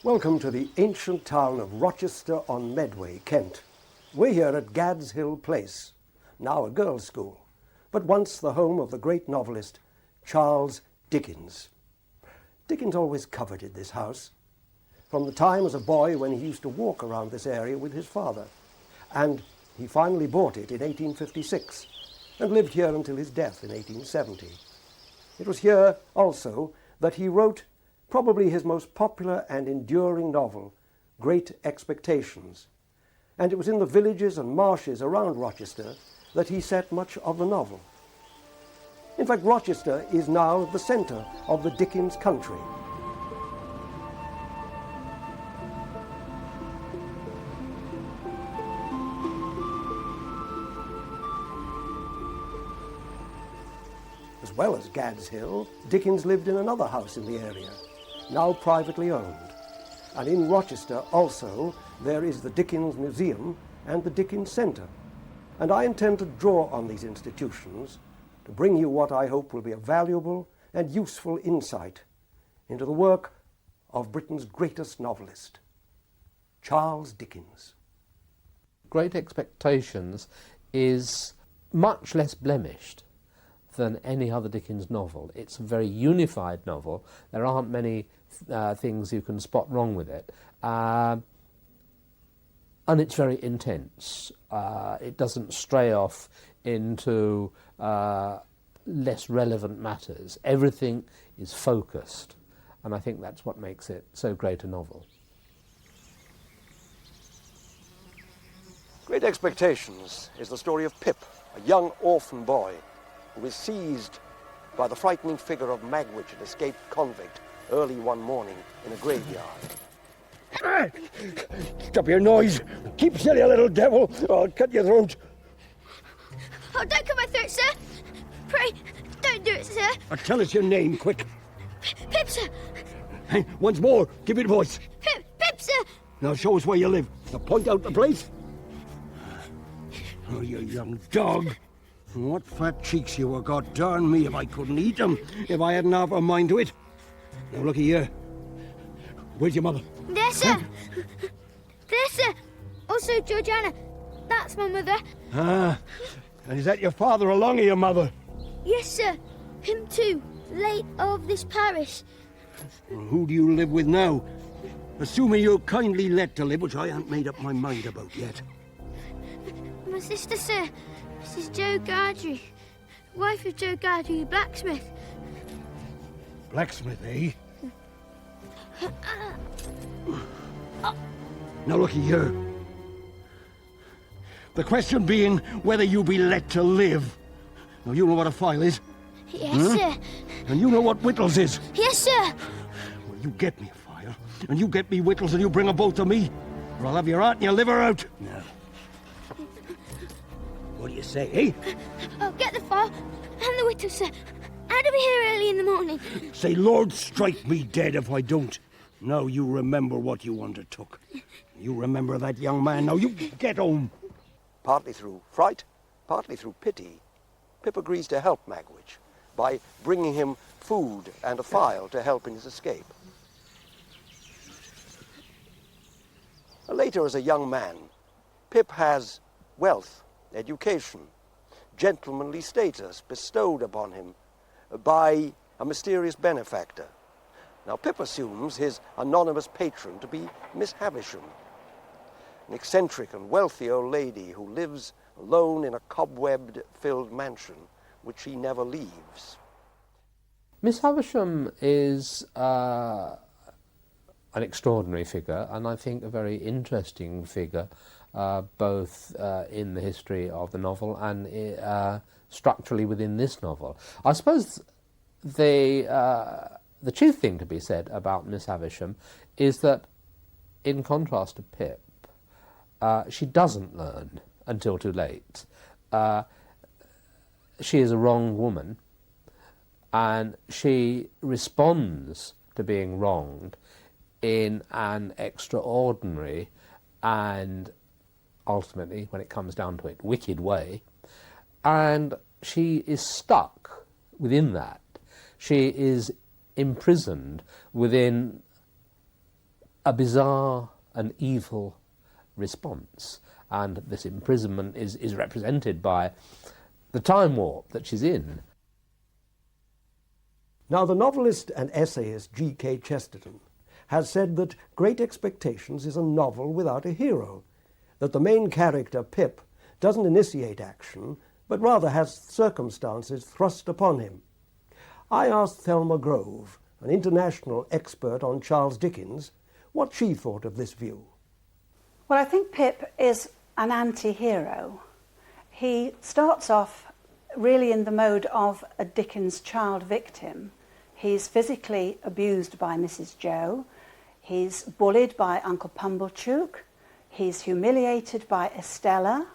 Welcome to the ancient town of Rochester on Medway, Kent. We're here at Gad's Hill Place, now a girls' school, but once the home of the great novelist Charles Dickens. Dickens always coveted this house, from the time as a boy when he used to walk around this area with his father, and he finally bought it in 1856 and lived here until his death in 1870. It was here also that he wrote probably his most popular and enduring novel, Great Expectations, and it was in the villages and marshes around Rochester that he set much of the novel. In fact, Rochester is now the centre of the Dickens country. As well as Gad's Hill, Dickens lived in another house in the area, now privately owned. And in Rochester also there is the Dickens Museum and the Dickens Centre. And I intend to draw on these institutions to bring you what I hope will be a valuable and useful insight into the work of Britain's greatest novelist, Charles Dickens. Great Expectations is much less blemished than any other Dickens novel. It's a very unified novel. There aren't many things you can spot wrong with it. And it's very intense. It doesn't stray off into less relevant matters. Everything is focused, and I think that's what makes it so great a novel. Great Expectations is the story of Pip, a young orphan boy who is seized by the frightening figure of Magwitch, an escaped convict, early one morning in a graveyard. Stop your noise! Keep still, you little devil, or I'll cut your throat! Oh, don't cut my throat, sir! Pray, don't do it, sir! Tell us your name, quick! Pip, sir! Hey, once more, give it a voice! Pip, sir! Now show us where you live. Now point out the place. Oh, you young dog! What fat cheeks you were, God darn me if I couldn't eat them, if I hadn't half a mind to it. Now looky here. Where's your mother? There, sir! There, sir! Also, Georgiana, that's my mother. Ah, and is that your father along with your mother? Yes, sir. Him too, late of this parish. Well, who do you live with now? Assuming you're kindly let to live, which I haven't made up my mind about yet. My sister, sir. Mrs. Joe Gardry, wife of Joe Gardry, the blacksmith. Blacksmith, eh? Now looky here. The question being whether you be let to live. Now you know what a file is? Yes, sir. And you know what whittles is? Yes, sir. Well, you get me a file, and you get me whittles, and you bring them both to me, or I'll have your heart and your liver out. Now, what do you say, eh? I'll get the file and the whittle, sir. And I'll be here early in the morning. Say, Lord, strike me dead if I don't. Now you remember what you undertook. You remember that young man. Now you get home. Partly through fright, partly through pity, Pip agrees to help Magwitch by bringing him food and a file to help in his escape. Later, as a young man, Pip has wealth, education, gentlemanly status bestowed upon him by a mysterious benefactor. Now, Pip assumes his anonymous patron to be Miss Havisham, an eccentric and wealthy old lady who lives alone in a cobweb-filled mansion which she never leaves. Miss Havisham is an extraordinary figure, and I think a very interesting figure, both in the history of the novel and structurally within this novel. I suppose the chief thing to be said about Miss Havisham is that, in contrast to Pip, she doesn't learn until too late. She is a wronged woman, and she responds to being wronged in an extraordinary and ultimately, when it comes down to it, wicked way, and she is stuck within that. She is imprisoned within a bizarre and evil response. And this imprisonment is represented by the time warp that she's in. Now, the novelist and essayist G.K. Chesterton has said that Great Expectations is a novel without a hero, that the main character, Pip, doesn't initiate action, but rather has circumstances thrust upon him. I asked Thelma Grove, an international expert on Charles Dickens, what she thought of this view. Well, I think Pip is an anti-hero. He starts off really in the mode of a Dickens child victim. He's physically abused by Mrs. Joe. He's bullied by Uncle Pumblechook. He's humiliated by Estella.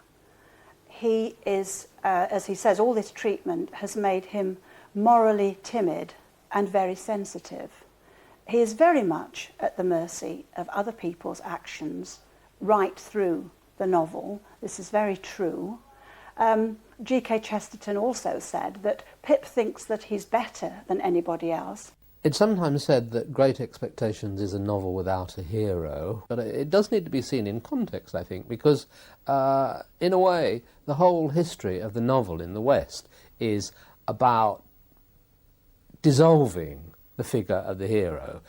He is, as he says, all this treatment has made him morally timid and very sensitive. He is very much at the mercy of other people's actions right through the novel. This is very true. G.K. Chesterton also said that Pip thinks that he's better than anybody else. It's sometimes said that Great Expectations is a novel without a hero, but it does need to be seen in context, I think, because in a way, the whole history of the novel in the West is about dissolving the figure of the hero.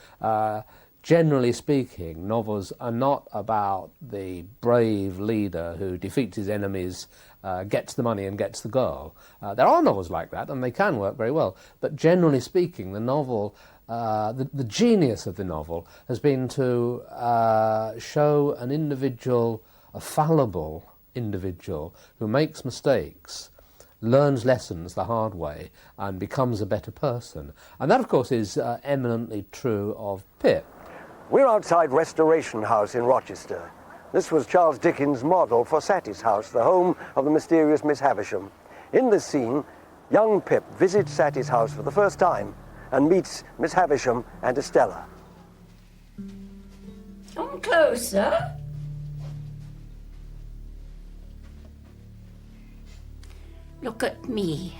Generally speaking, novels are not about the brave leader who defeats his enemies, gets the money and gets the girl. There are novels like that, and they can work very well. But generally speaking, the novel, the genius of the novel has been to show an individual, a fallible individual, who makes mistakes, learns lessons the hard way, and becomes a better person. And that, of course, is eminently true of Pip. We're outside Restoration House in Rochester. This was Charles Dickens' model for Sattie's house, the home of the mysterious Miss Havisham. In this scene, young Pip visits Sattie's house for the first time and meets Miss Havisham and Estella. Come closer. Look at me.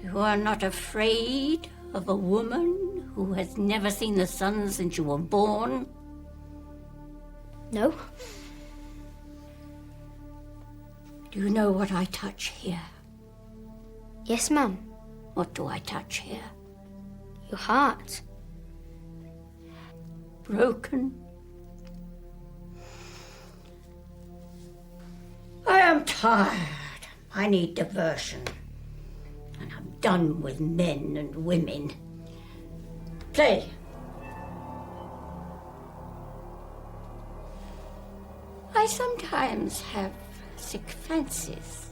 You are not afraid of a woman who has never seen the sun since you were born? No. Do you know what I touch here? Yes, ma'am. What do I touch here? Your heart. Broken. I am tired. I need diversion. And I'm done with men and women. Play. I sometimes have sick fancies.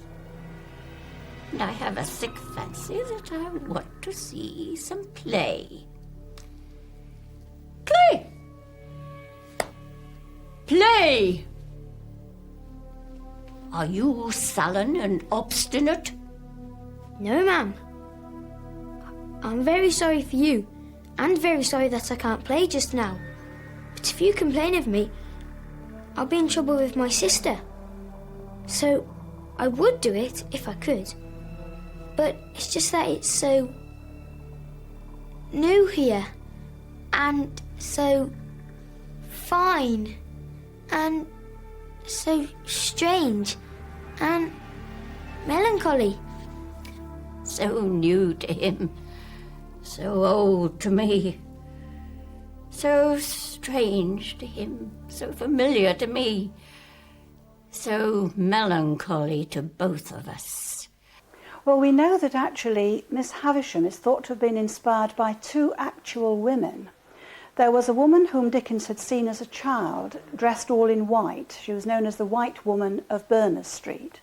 And I have a sick fancy that I want to see some play. Play! Play! Are you sullen and obstinate? No, ma'am. I'm very sorry for you, and very sorry that I can't play just now. But if you complain of me, I'll be in trouble with my sister. So, I would do it if I could. But it's just that it's so new here, and so fine, and so strange, and melancholy. So new to him, so old to me, so strange to him, so familiar to me, so melancholy to both of us. Well, we know that actually Miss Havisham is thought to have been inspired by two actual women. There was a woman whom Dickens had seen as a child, dressed all in white. She was known as the White Woman of Berners Street,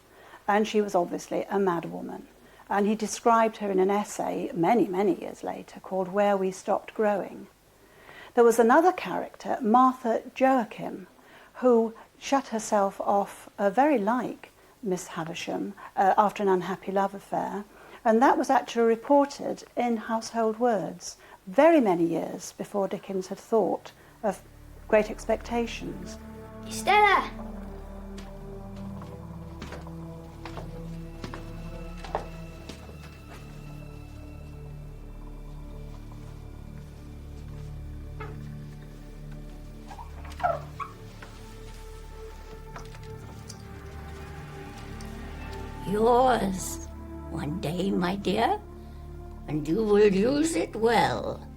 and she was obviously a mad woman. And he described her in an essay many, many years later called Where We Stopped Growing. There was another character, Martha Joachim, who shut herself off very like Miss Havisham after an unhappy love affair, and that was actually reported in Household Words very many years before Dickens had thought of Great Expectations. Stella! yours one day, my dear, and you will use it well.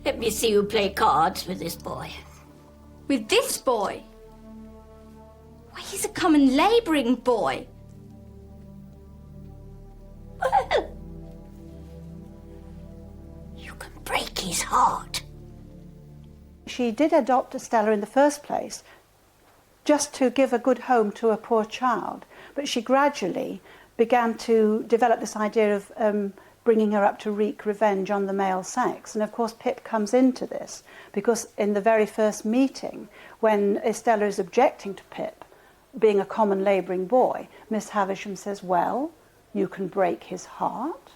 Let me see you play cards with this boy. With this boy? Why, he's a common labouring boy. Well, you can break his heart. She did adopt Estella in the first place just to give a good home to a poor child, but she gradually began to develop this idea of bringing her up to wreak revenge on the male sex. And of course Pip comes into this because in the very first meeting, when Estella is objecting to Pip being a common labouring boy, Miss Havisham says, well, you can break his heart.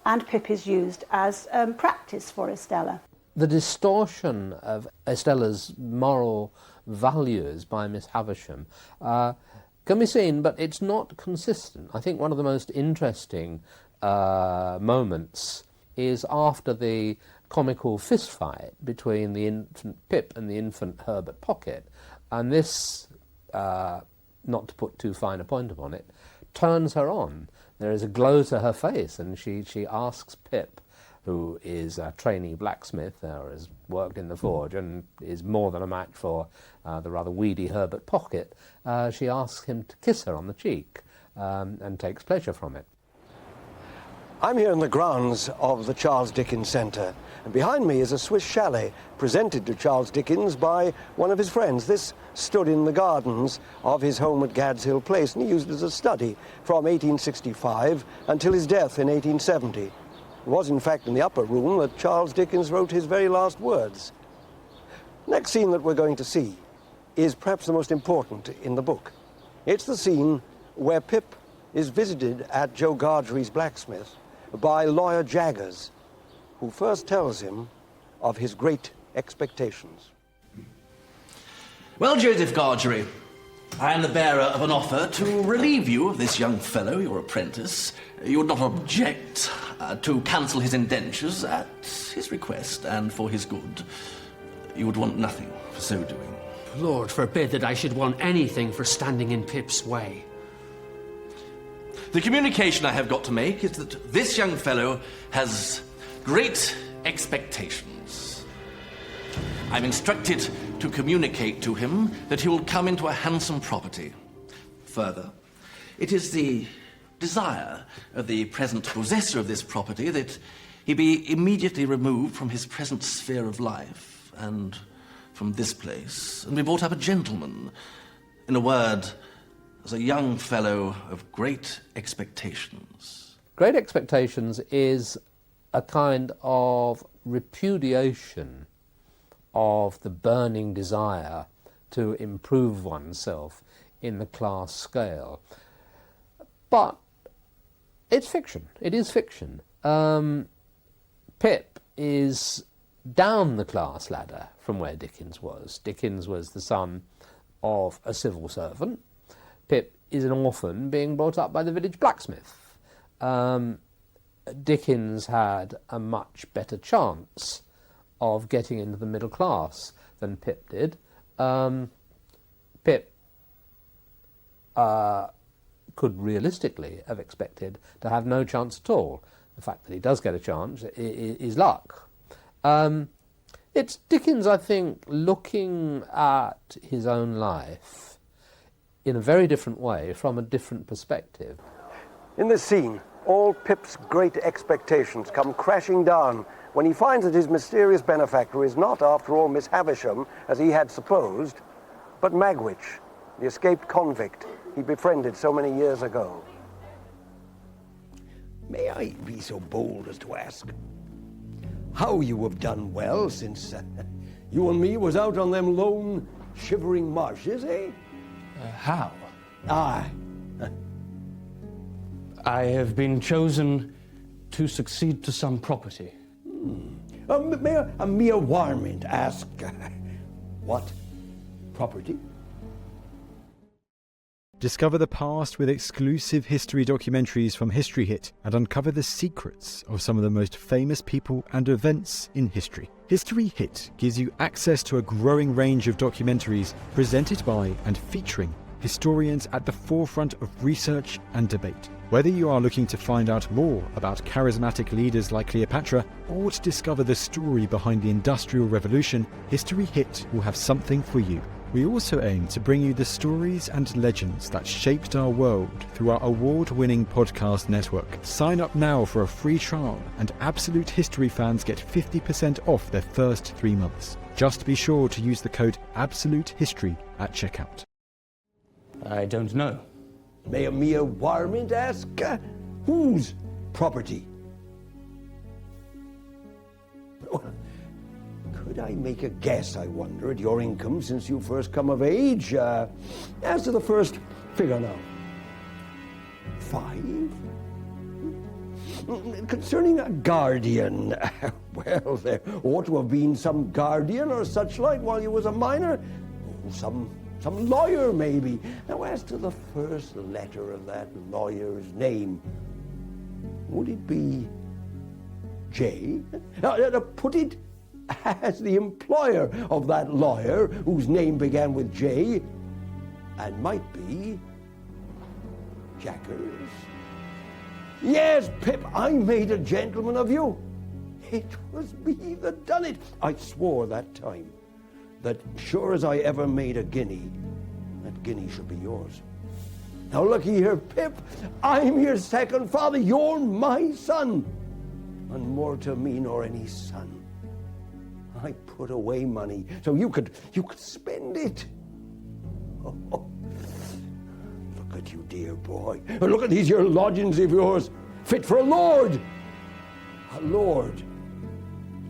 And Pip is used as practice for Estella. The distortion of Estella's moral values by Miss Havisham can be seen, but it's not consistent. I think one of the most interesting moments is after the comical fistfight between the infant Pip and the infant Herbert Pocket, and this, not to put too fine a point upon it, turns her on. There is a glow to her face, and she asks Pip, who is a trainee blacksmith, or has worked in the forge and is more than a match for the rather weedy Herbert Pocket, she asks him to kiss her on the cheek and takes pleasure from it. I'm here in the grounds of the Charles Dickens Centre, and behind me is a Swiss chalet presented to Charles Dickens by one of his friends. This stood in the gardens of his home at Gad's Hill Place, and he used it as a study from 1865 until his death in 1870. It was, in fact, in the upper room that Charles Dickens wrote his very last words. Next scene that we're going to see is perhaps the most important in the book. It's the scene where Pip is visited at Joe Gargery's blacksmith by Lawyer Jaggers, who first tells him of his great expectations. Well, Joseph Gargery, I am the bearer of an offer to relieve you of this young fellow, your apprentice. You would not object to cancel his indentures at his request and for his good. You would want nothing for so doing. Lord forbid that I should want anything for standing in Pip's way. The communication I have got to make is that this young fellow has great expectations. I'm instructed to communicate to him that he will come into a handsome property. Further, it is the desire of the present possessor of this property that he be immediately removed from his present sphere of life and from this place, and be brought up a gentleman. In a word, as a young fellow of great expectations. Great Expectations is a kind of repudiation of the burning desire to improve oneself in the class scale. But it's fiction. It is fiction. Pip is down the class ladder from where Dickens was. Dickens was the son of a civil servant. Pip is an orphan being brought up by the village blacksmith. Dickens had a much better chance of getting into the middle class than Pip did. Pip could realistically have expected to have no chance at all. The fact that he does get a chance is luck. It's Dickens, I think, looking at his own life in a very different way, from a different perspective. In this scene, all Pip's great expectations come crashing down when he finds that his mysterious benefactor is not, after all, Miss Havisham, as he had supposed, but Magwitch, the escaped convict he befriended so many years ago. May I be so bold as to ask how you have done well since you and me was out on them lone, shivering marshes, eh? How? Aye. I have been chosen to succeed to some property. May a mere warmint ask what property? Discover the past with exclusive history documentaries from History Hit and uncover the secrets of some of the most famous people and events in history. History Hit gives you access to a growing range of documentaries presented by and featuring historians at the forefront of research and debate. Whether you are looking to find out more about charismatic leaders like Cleopatra or to discover the story behind the Industrial Revolution, History Hit will have something for you. We also aim to bring you the stories and legends that shaped our world through our award-winning podcast network. Sign up now for a free trial, and Absolute History fans get 50% off their first 3 months. Just be sure to use the code AbsoluteHistory at checkout. I don't know. May a mere warmint ask, whose property? Could I make a guess, I wonder, at your income since you first come of age? As to the first figure now. 5? Concerning a guardian, well, there ought to have been some guardian or such like while you was a minor. Some lawyer, maybe. Now, as to the first letter of that lawyer's name, would it be J? Put it as the employer of that lawyer whose name began with J and might be Jaggers. Yes, Pip, I made a gentleman of you. It was me that done it. I swore that time that sure as I ever made a guinea, that guinea should be yours. Now looky here, Pip, I'm your second father. You're my son, and more to me nor any son. I put away money so you could spend it. Oh, look at you, dear boy. Look at these your lodgings of yours, fit for a lord. A lord.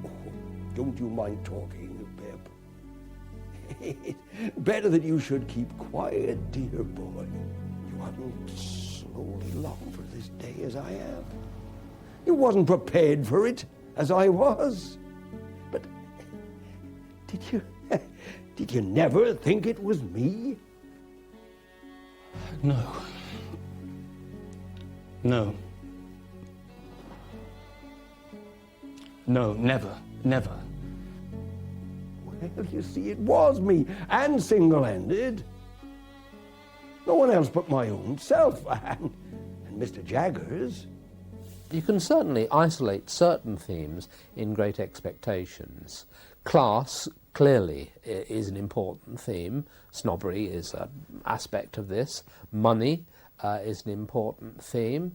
Oh, don't you mind talking, Pip? Better that you should keep quiet, dear boy. You hadn't slowly longed for this day as I have. You wasn't prepared for it as I was. But did you never think it was me? No. No. No, never, never. Well, you see, it was me, and single-handed. No one else but my own self, and Mr. Jaggers. You can certainly isolate certain themes in Great Expectations. Class, clearly, is an important theme. Snobbery is an aspect of this. Money is an important theme.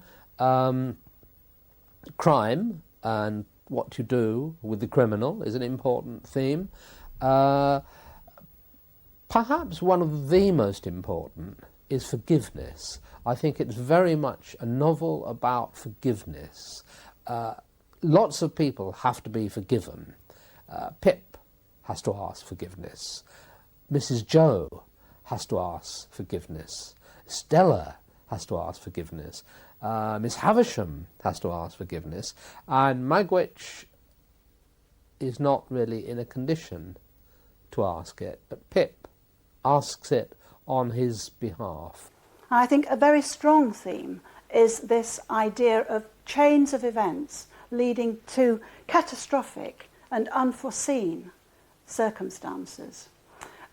Crime and what you do with the criminal is an important theme. Perhaps one of the most important is forgiveness. I think it's very much a novel about forgiveness. Lots of people have to be forgiven. Pip has to ask forgiveness. Mrs. Joe has to ask forgiveness. Stella has to ask forgiveness. Miss Havisham has to ask forgiveness. And Magwitch is not really in a condition to ask it, but Pip asks it on his behalf. I think a very strong theme is this idea of chains of events leading to catastrophic and unforeseen circumstances.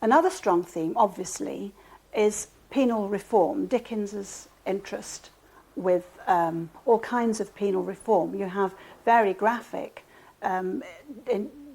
Another strong theme, obviously, is penal reform, Dickens's interest with all kinds of penal reform. You have very graphic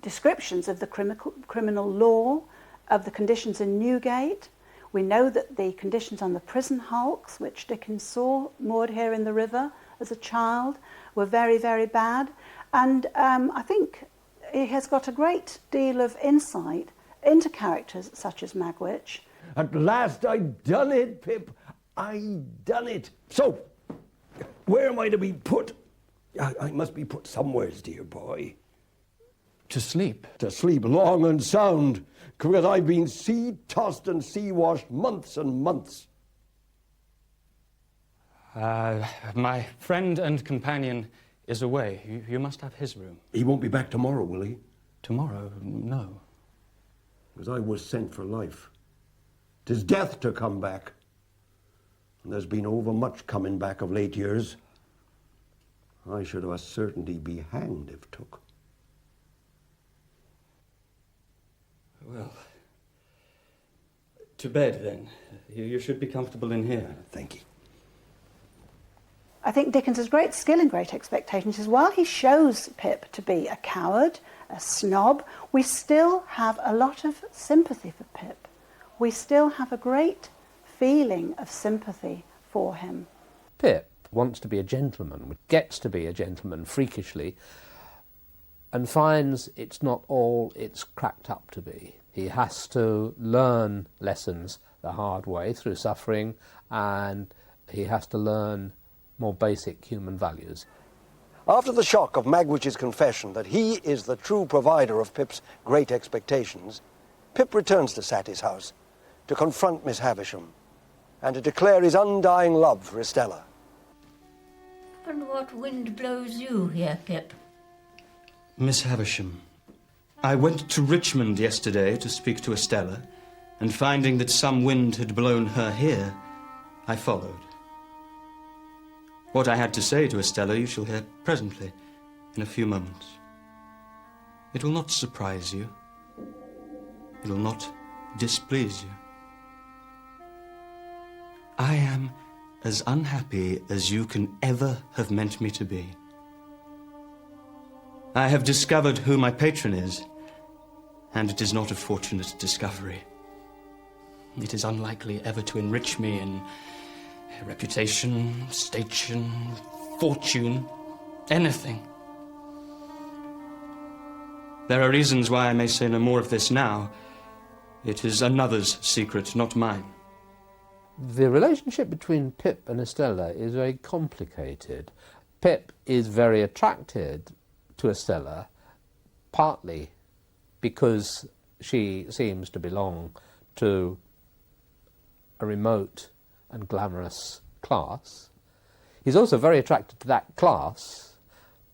descriptions of the criminal law, of the conditions in Newgate. We know that the conditions on the prison hulks, which Dickens saw moored here in the river as a child, were very, very bad. And I think he has got a great deal of insight into characters such as Magwitch. At last I done it, Pip. I done it. So, where am I to be put? I must be put somewheres, dear boy. To sleep. To sleep long and sound, because I've been sea-tossed and sea-washed months and months. My friend and companion is away. You must have his room. He won't be back tomorrow, will he? Tomorrow? No. Because I was sent for life. 'Tis death to come back. And there's been overmuch coming back of late years. I should of a certainty be hanged if took. Well, To bed, then. You should be comfortable in here. Thank you. I think Dickens has great skill in Great Expectations, is while he shows Pip to be a coward, a snob, we still have a lot of sympathy for Pip. We still have a great feeling of sympathy for him. Pip wants to be a gentleman, gets to be a gentleman freakishly, and finds it's not all it's cracked up to be. He has to learn lessons the hard way through suffering, and he has to learn more basic human values. After the shock of Magwitch's confession that he is the true provider of Pip's great expectations, Pip returns to Sattie's house to confront Miss Havisham and to declare his undying love for Estella. And what wind blows you here, Pip? Miss Havisham, I went to Richmond yesterday to speak to Estella, and finding that some wind had blown her here, I followed. What I had to say to Estella you shall hear presently, in a few moments. It will not surprise you. It will not displease you. I am as unhappy as you can ever have meant me to be. I have discovered who my patron is, and it is not a fortunate discovery. It is unlikely ever to enrich me in reputation, station, fortune, anything. There are reasons why I may say no more of this now. It is another's secret, not mine. The relationship between Pip and Estella is very complicated. Pip is very attracted to Estella, partly because she seems to belong to a remote and glamorous class. He's also very attracted to that class,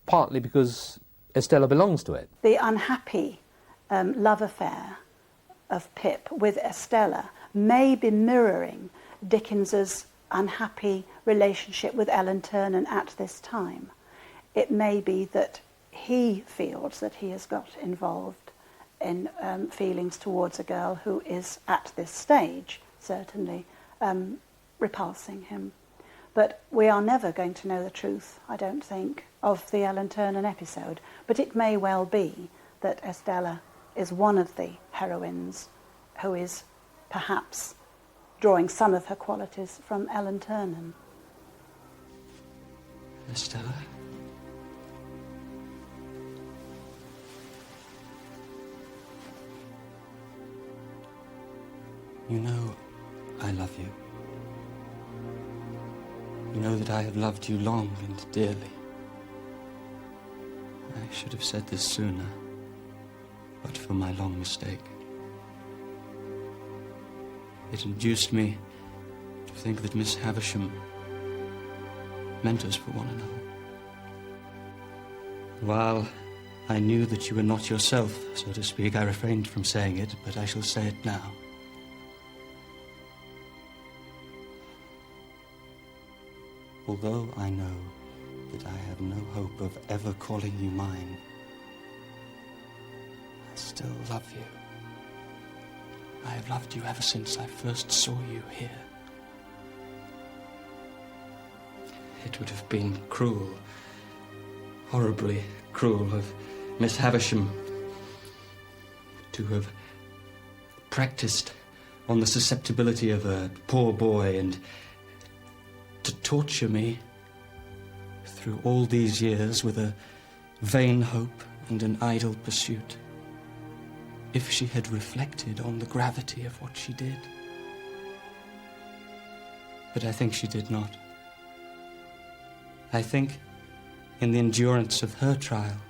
partly because Estella belongs to it. The unhappy love affair of Pip with Estella may be mirroring Dickens's unhappy relationship with Ellen Ternan at this time. It may be that he feels that he has got involved in feelings towards a girl who is at this stage certainly repulsing him. But we are never going to know the truth, I don't think, of the Ellen Ternan episode. But it may well be that Estella is one of the heroines who is perhaps drawing some of her qualities from Ellen Ternan. Estella? You know I love you. You know that I have loved you long and dearly. I should have said this sooner, but for my long mistake. It induced me to think that Miss Havisham meant us for one another. While I knew that you were not yourself, so to speak, I refrained from saying it, but I shall say it now. Although I know that I have no hope of ever calling you mine, I still love you. I have loved you ever since I first saw you here. It would have been cruel, horribly cruel of Miss Havisham to have practiced on the susceptibility of a poor boy and to torture me through all these years with a vain hope and an idle pursuit. If she had reflected on the gravity of what she did. But I think she did not. I think in the endurance of her trial,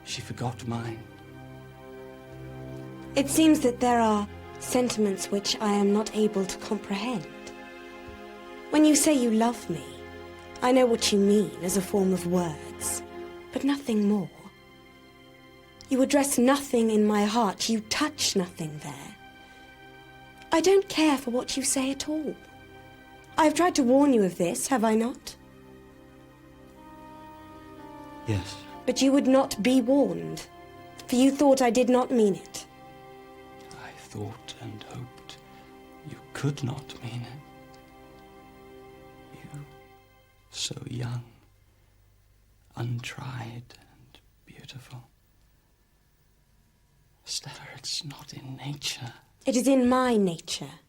she forgot mine. It seems that there are sentiments which I am not able to comprehend. When you say you love me, I know what you mean as a form of words, but nothing more. You address nothing in my heart, you touch nothing there. I don't care for what you say at all. I've tried to warn you of this, have I not? Yes. But you would not be warned, for you thought I did not mean it. I thought and hoped you could not mean it. You, so young, untried and beautiful. Stella, it's not in nature. It is in my nature.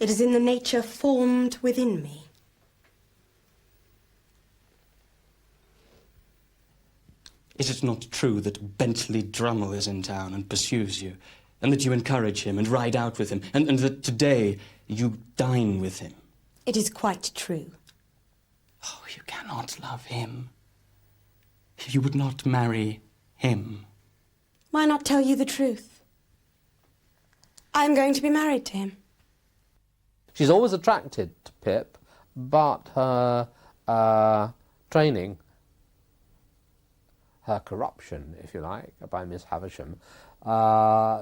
It is in the nature formed within me. Is it not true that Bentley Drummle is in town and pursues you, and that you encourage him and ride out with him, and that today you dine with him? It is quite true. Oh, you cannot love him. You would not marry him. Why not tell you the truth? I'm going to be married to him. She's always attracted to Pip, but her training, her corruption, if you like, by Miss Havisham,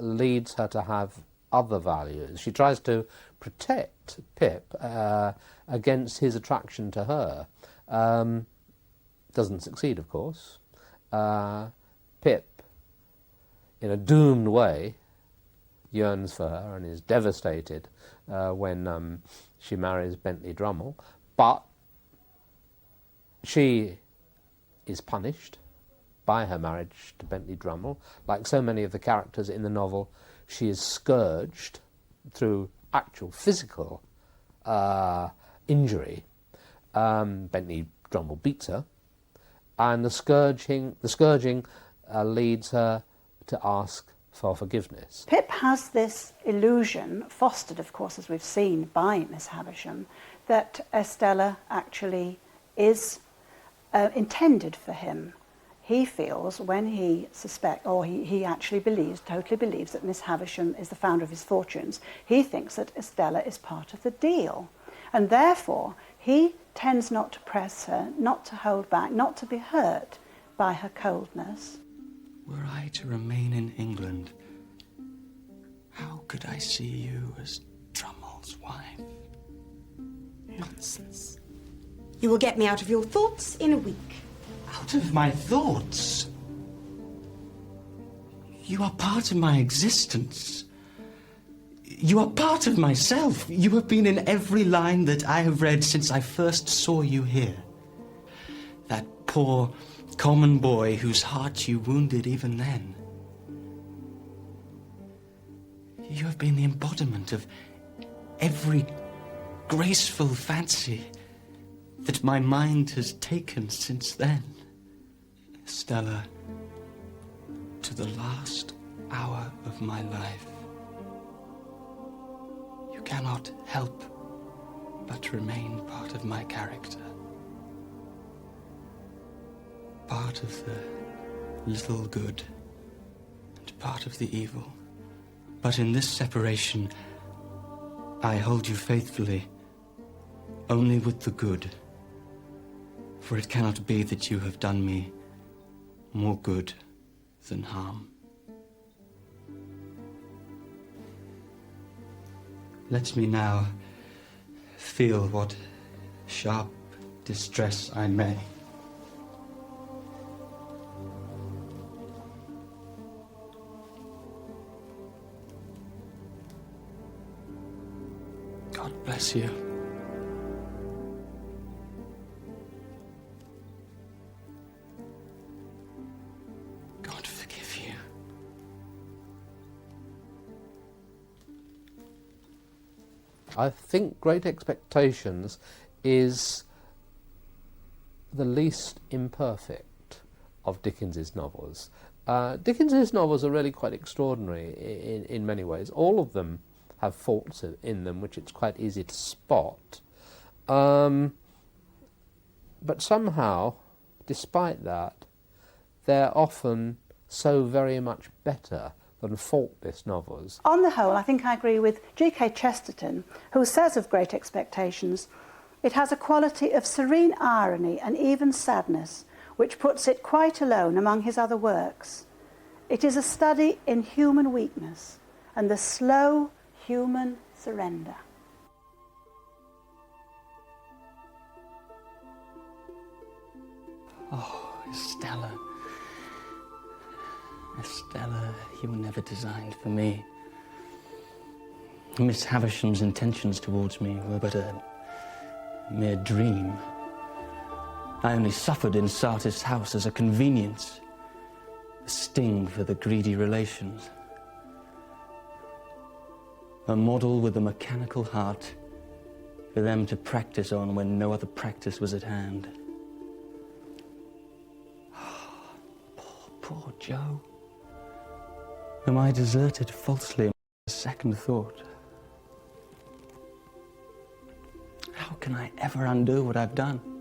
leads her to have other values. She tries to protect Pip against his attraction to her. Doesn't succeed, of course. Pip, in a doomed way, yearns for her and is devastated when she marries Bentley Drummle, but she is punished by her marriage to Bentley Drummle. Like so many of the characters in the novel, she is scourged through actual physical injury. Bentley Drummle beats her, and the scourging leads her to ask for forgiveness. Pip has this illusion, fostered, of course, as we've seen, by Miss Havisham, that Estella actually is intended for him. He feels, when he he actually totally believes that Miss Havisham is the founder of his fortunes, he thinks that Estella is part of the deal. And therefore, he tends not to press her, not to hold back, not to be hurt by her coldness. Were I to remain in England, how could I see you as Drummle's wife? Nonsense. You will get me out of your thoughts in a week. Out of my thoughts? You are part of my existence. You are part of myself. You have been in every line that I have read since I first saw you here. That poor, common boy whose heart you wounded even then. You have been the embodiment of every graceful fancy that my mind has taken since then. Stella, to the last hour of my life, you cannot help but remain part of my character. Part of the little good and part of the evil. But in this separation, I hold you faithfully only with the good. For it cannot be that you have done me more good than harm. Let me now feel what sharp distress I may. God bless you. God forgive you. I think Great Expectations is the least imperfect of Dickens's novels. Dickens's novels are really quite extraordinary in many ways. All of them have faults in them, which it's quite easy to spot. But somehow, despite that, they're often so very much better than faultless novels. On the whole, I think I agree with G.K. Chesterton, who says of Great Expectations, it has a quality of serene irony and even sadness, which puts it quite alone among his other works. It is a study in human weakness and the slow human surrender. Oh, Estella. Estella, you were never designed for me. Miss Havisham's intentions towards me were but a mere dream. I only suffered in Sartis' house as a convenience, a sting for the greedy relations. A model with a mechanical heart for them to practice on when no other practice was at hand. Poor Joe, whom I deserted falsely on a second thought. How can I ever undo what I've done?